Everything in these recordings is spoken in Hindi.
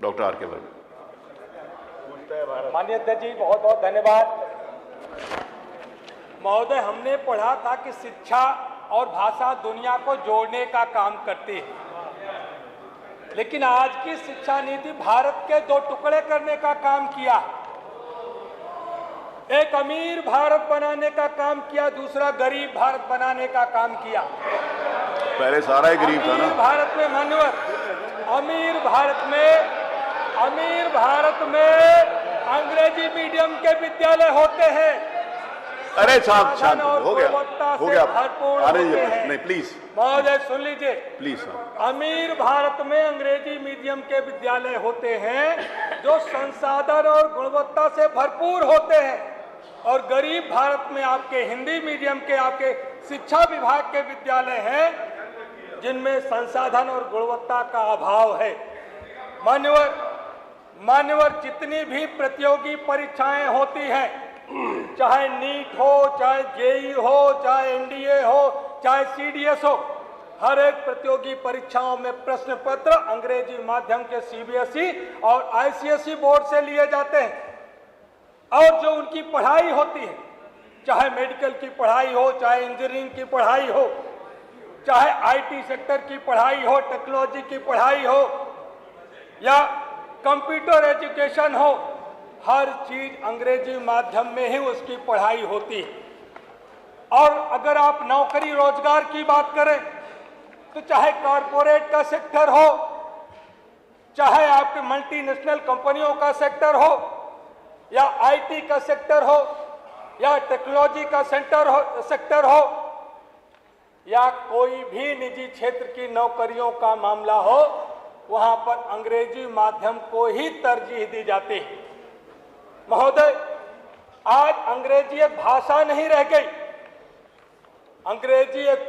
डॉक्टर आर के वर्मा। माननीय अध्यक्ष जी, बहुत बहुत धन्यवाद। महोदय, हमने पढ़ा था कि शिक्षा और भाषा दुनिया को जोड़ने का काम करती है, लेकिन आज की शिक्षा नीति भारत के दो टुकड़े करने का काम किया। एक अमीर भारत बनाने का काम किया, दूसरा गरीब भारत बनाने का काम किया। पहले सारा ही गरीब था ना। भारत में मान्यवर, अमीर भारत में अंग्रेजी मीडियम के विद्यालय होते हैं। अरे शांत हो गया भरपूर होते हैं। नहीं प्लीज महोदय सुन लीजिए प्लीज। अमीर भारत में अंग्रेजी मीडियम के विद्यालय होते हैं जो संसाधन और गुणवत्ता से भरपूर होते हैं, और गरीब भारत में आपके हिंदी मीडियम के आपके शिक्षा विभाग के विद्यालय हैं जिनमें संसाधन और गुणवत्ता का अभाव है। मान्यवर, जितनी भी प्रतियोगी परीक्षाएं होती हैं, चाहे नीट हो, चाहे जेई हो, चाहे एनडीए हो, चाहे सीडीएस हो, हर एक प्रतियोगी परीक्षाओं में प्रश्न पत्र अंग्रेजी माध्यम के सीबीएसई और आईसीएसई बोर्ड से लिए जाते हैं। और जो उनकी पढ़ाई होती है, चाहे मेडिकल की पढ़ाई हो, चाहे इंजीनियरिंग की पढ़ाई हो, चाहे आईटी सेक्टर की पढ़ाई हो, टेक्नोलॉजी की पढ़ाई हो या कंप्यूटर एजुकेशन हो, हर चीज अंग्रेजी माध्यम में ही उसकी पढ़ाई होती है। और अगर आप नौकरी रोजगार की बात करें तो चाहे कॉरपोरेट का सेक्टर हो, चाहे आपके मल्टीनेशनल कंपनियों का सेक्टर हो, या आईटी का सेक्टर हो, या टेक्नोलॉजी का सेक्टर हो, या कोई भी निजी क्षेत्र की नौकरियों का मामला हो, वहां पर अंग्रेजी माध्यम को ही तरजीह दी जाती है। महोदय, आज अंग्रेजी एक भाषा नहीं रह गई, अंग्रेजियत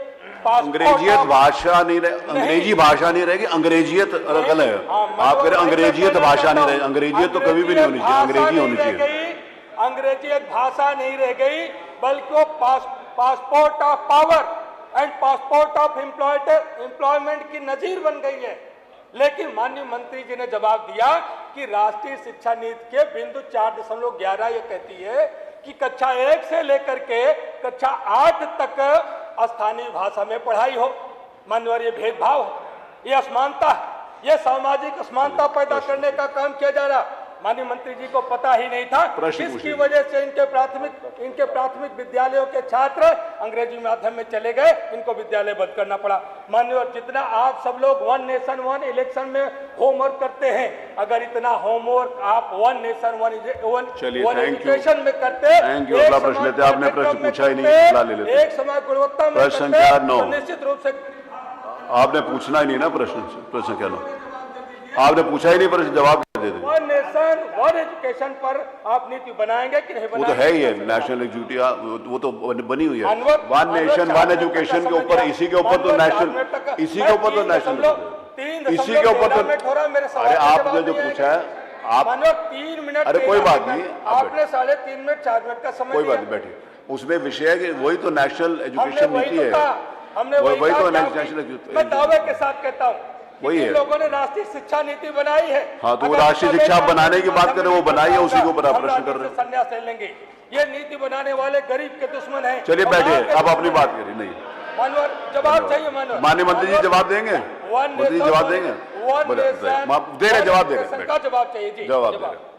भाषा नहीं रह, अंग्रेजी भाषा नहीं रहेगी, अंग्रेजियत अलग है। आप कह रहे अंग्रेजियत भाषा नहीं रहे, अंग्रेजियत तो कभी भी नहीं होनी चाहिए, अंग्रेजी होनी चाहिए। अंग्रेजी एक भाषा नहीं रह गई, बल्कि वो passport of power and passport of employment की नजीर बन गई है। लेकिन माननीय मंत्री जी ने जवाब दिया कि राष्ट्रीय शिक्षा नीति के बिंदु 4.11 ये कहती है कि कक्षा 1 से लेकर के कक्षा 8 तक स्थानीय भाषा में पढ़ाई हो। मान्यवर, ये भेदभाव है, ये असमानता है, ये सामाजिक असमानता पैदा करने का काम किया जा रहा। माननीय मंत्री जी को पता ही नहीं था इसकी वजह से इनके प्राथमिक विद्यालयों के छात्र अंग्रेजी माध्यम में चले गए, इनको विद्यालय बंद करना पड़ा। मान्यवर, जितना आप सब लोग वन नेशन वन इलेक्शन में होमवर्क करते हैं, अगर इतना होमवर्क आप वन नेशन वन एजुकेशन में करते, अगला प्रश्न लेते। आपने प्रश्न पूछा ही नहीं, एक समान गुणवत्ता में प्रश्न संख्या 9 निश्चित रूप से आपने पूछना ही नहीं ना। प्रश्न क्या 9 आपने पूछा ही नहीं, प्रश्न जवाब दे दे। वन नेशन वन एजुकेशन पर आप नीति बनाएंगे कि नहीं बनाएंगे? वो तो है ही है, नेशनल एजुकेशन वो तो बनी हुई है। वन नेशन वन एजुकेशन के ऊपर, इसी के ऊपर तो नेशनल, इसी के ऊपर तो नेशनल, इसी के ऊपर तो। अरे आपने जो पूछा है आप 3 मिनट, अरे कोई बात नहीं, आपने 3.5 मिनट 4 मिनट का समय, कोई बात नहीं, बैठिए। उसमें विषय है कि वही तो नेशनल एजुकेशन नीति है, हमने वही तो नेशनल। मैं दावे के साथ कहता हूँ वही है, लोगों ने राष्ट्रीय शिक्षा नीति बनाई है। हाँ, तो वो राष्ट्रीय शिक्षा बनाने की बात करें, वो बनाई है, उसी के ऊपर आप प्रश्न कर रहे हैं। संन्यास ले लेंगे, ये नीति बनाने वाले गरीब के दुश्मन हैं। चलिए बैठिए, अब अपनी बात करिए। नहीं मानवर, जवाब चाहिए मानवर। माननीय मंत्री जी जवाब देंगे, मंत्री जी जवाब देंगे, दे रहे जवाब दे रहे, जवाब चाहिए जी, जवाब दे रहे।